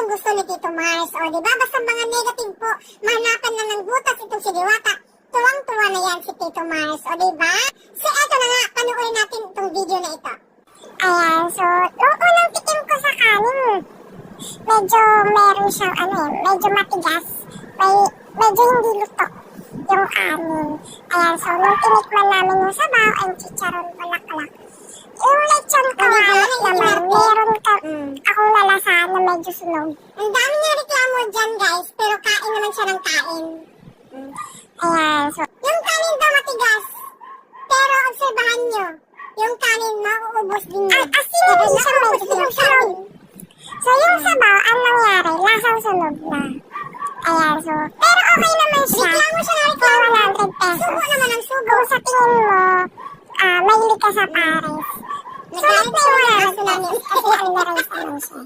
ang gusto ni Tito Mars. O, diba? Basta mga negative po, mahanapan na ng butas itong si Diwata. Tuwang-tuwa na yan si Tito Mars. O, diba? So, eto na nga, panoorin natin itong video na ito. Ayan, so, nung unang tikim ko sa kanin, medyo meron siyang, medyo matigas. Medyo hindi luto yung kanin. Ayan, so, nung tinikman namin yung sabaw, ang chicharon bulaklak. Yung lechon kawali naman, meron akong nalasahan na medyo sunog. Ang dami niya reklamo dyan, guys, pero kain naman siya ng kain. Ayan, so, yung kanin daw matigas, pero obserbahan nyo, yung kanin mauubos din yun. Asin din siya medyo sunog. So, yung sabaw, ang nangyari, lasang sunog na. Ayan, so, pero okay naman siya. Reklamo siya na reklamo. 100 pesos. Subo naman ang subo. Kung sa tingin mo, mahilig ka sa pares. Sulit na yung 100 pesos kasi ang na-raise naman siya.